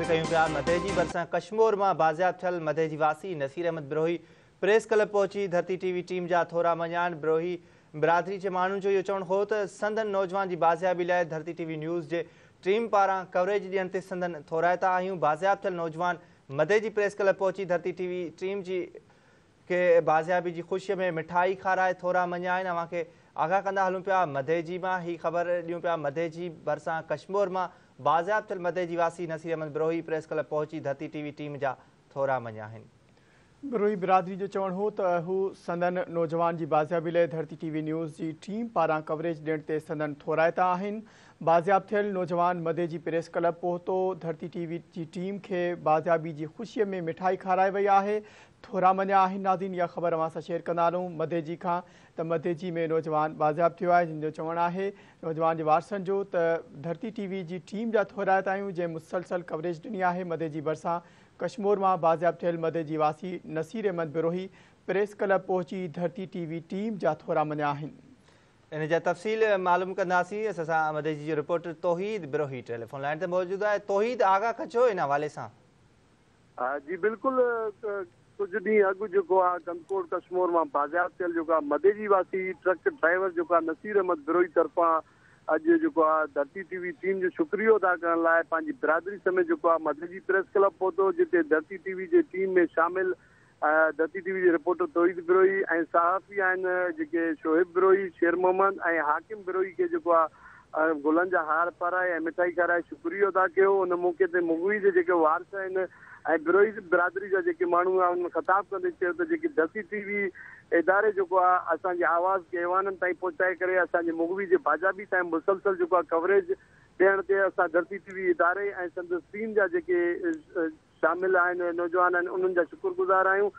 कयूं पिया। मधे जी भरिसां कश्मीर में बाज़ियाब थियल मधे जी वासी नसीर अहमद बिरोही प्रेस क्लब पहुची धरती टीवी टीम जा थोरा मञान। बिरोही बिरादरी के माण्हुनि जो इहो चवणु हो त संदन नौजवान की बाज़ियाबी लाइ धरती टीवी न्यूज़ के टीम पारां कवरेज ॾियण ते संदन थोराइता आहियूं। बाज़ियाब थियल नौजवान मधे जी प्रेस क्लब पहुची धरती टीवी टीम जी के बाज़ियाबी की खुशी में मिठाई खाराए थोरा मञा आहिनि। अव्हांखे आगाह कंदा हलूं पिया। मधे जी मां ही ख़बर ॾियूं पिया। मधे जी भरिसां कश्मीर मां बाज़ियाब थियल मधे जी वासी नसीर अहमद बिरोही प्रेस क्लब पहुची धरती टीवी टीम जा थोरा मञा आहिनि। बिरोही बिरादरी जो चवणु हो त हू संदन नौजवान की बाज़ियाबी लाइ धरती टीवी न्यूज़ की टीम पारां कवरेज ॾियण ते संदन थोराइता आहिनि। बाज़ियाब थियल नौजवान मधे जी प्रेस क्लब पहुतो धरती टीवी की टीम के बाज़ियाबी की खुशी में मिठाई खाराई वही है। थोरा मञा आहिनि। नाज़रीन, यह ख़बर अवां सां शेयर कंदा हलूं मधे जी खां त मधे जी में नौजवान बाज़ियाब थियो आहे, जिन जो चवणु आहे नौजवान के वारसनि जो त धरती टीवी की टीम जा थोराइता आहियूं, जंहिं मुसलसल कवरेज ॾिनी आहे। मधे जी भरिसां कश्मीर में बाज़ियाब थियल मधे जी वासी नसीर अहमद बिरोही प्रेस क्लब पहुची धरती टीवी टीम जा थोरा मञा आहिनि। इन जा तफ़सील मालूम कंदासीं। असां सां मधे जी रिपोर्टर तौहीद बिरोही टेलीफोन लाइन ते मौजूद आहे। तौहीद, आगाह कजो इन हवाले सां। जी बिल्कुल, कुछ ॾींहं अॻु जेको आहे गंगकोट कश्मीर में बाज़ियाब थियल जेको आहे मधे जी वासी ट्रक ड्राइवर जेको आहे नसीर अहमद बिरोही तरफ़ां अॼु जेको आहे धरती टीवी टीम जो शुक्रियो अदा करण लाइ पंहिंजी बिरादरी समेत जेको आहे मधे जी प्रेस क्लब पहुतो, जिते धरती टीवी जे टीम में शामिल धरती टीवी जे रिपोर्टर तौहीद बिरोही ऐं सहाफ़ी आहिनि जेके शोहिब बिरोही, शेर मोहम्मद ऐं हाकिम बिरोही के जेको आहे गुलनि जा हार पाराए ऐं मिठाई खाराए शुक्रियो अदा कयो। उन मौक़े ते मुगवी जे जेके वारस आहिनि ऐं बिरोही बिरादरी जा जेके माण्हू आहे उन्हनि ख़िताब कंदे चयो त जेकी धरती टीवी इदारे जेको आहे असांजी आवाज़ के ऐवाननि ताईं पहुचाए करे असांजे मुगवी जे बाज़ाबी ताईं मुसलसल जेको आहे कवरेज ॾियण ते असां धरती टीवी इदारे ऐं संदसि टीम जा जेके शामिल आहिनि नौजवान आहिनि उन्हनि जा शुक्रगुज़ार आहियूं।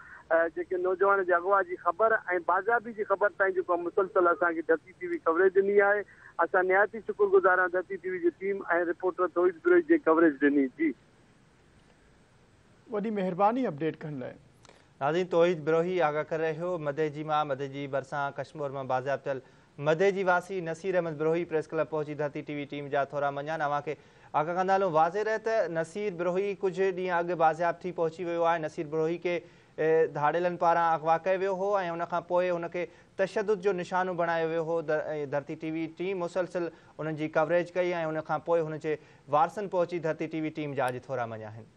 जेके नौजवान जे अगवा जी ख़बर ऐं बाज़ाबी जी ख़बर ताईं जेको आहे मुसलसल असांखे धरती टीवी कवरेज ॾिनी आहे। असां निहायत ई शुक्रगुज़ार आहियूं धरती टीवी जी टीम ऐं रिपोर्टर तौहीद बिरोही जे कवरेज ॾिनी। जी वॾी महिरबानी अपडेट करण लाइ। नाज़रीन, तौहीद बिरोही आगाह करे रहे हो। मधे जी मां मधे जी भरिसां कश्मीर में बाज़ियाब थियल मधे जी वासी नसीर अहमद बिरोही प्रेस क्लब पहुची धरती टीवी टीम जा थोरा मञान। अव्हांखे आगाह कंदा हलूं। वाज़े रहे त नसीर बिरोही कुछ ॾींहं अॻु बाज़ियाब थी पहुची वियो आहे। नसीर बिरोही के धाड़ेलनि पारां अगवा कयो वियो हो ऐं उनखां पोइ उनखे तशद्दुद जो निशानो बणायो वियो हो। धरती टीवी टीम मुसलसल उन्हनि जी कवरेज कई ऐं उनखां पोइ हुन जे वारसनि पहुची धरती टीवी टीम जा अॼु थोरा मञा आहिनि।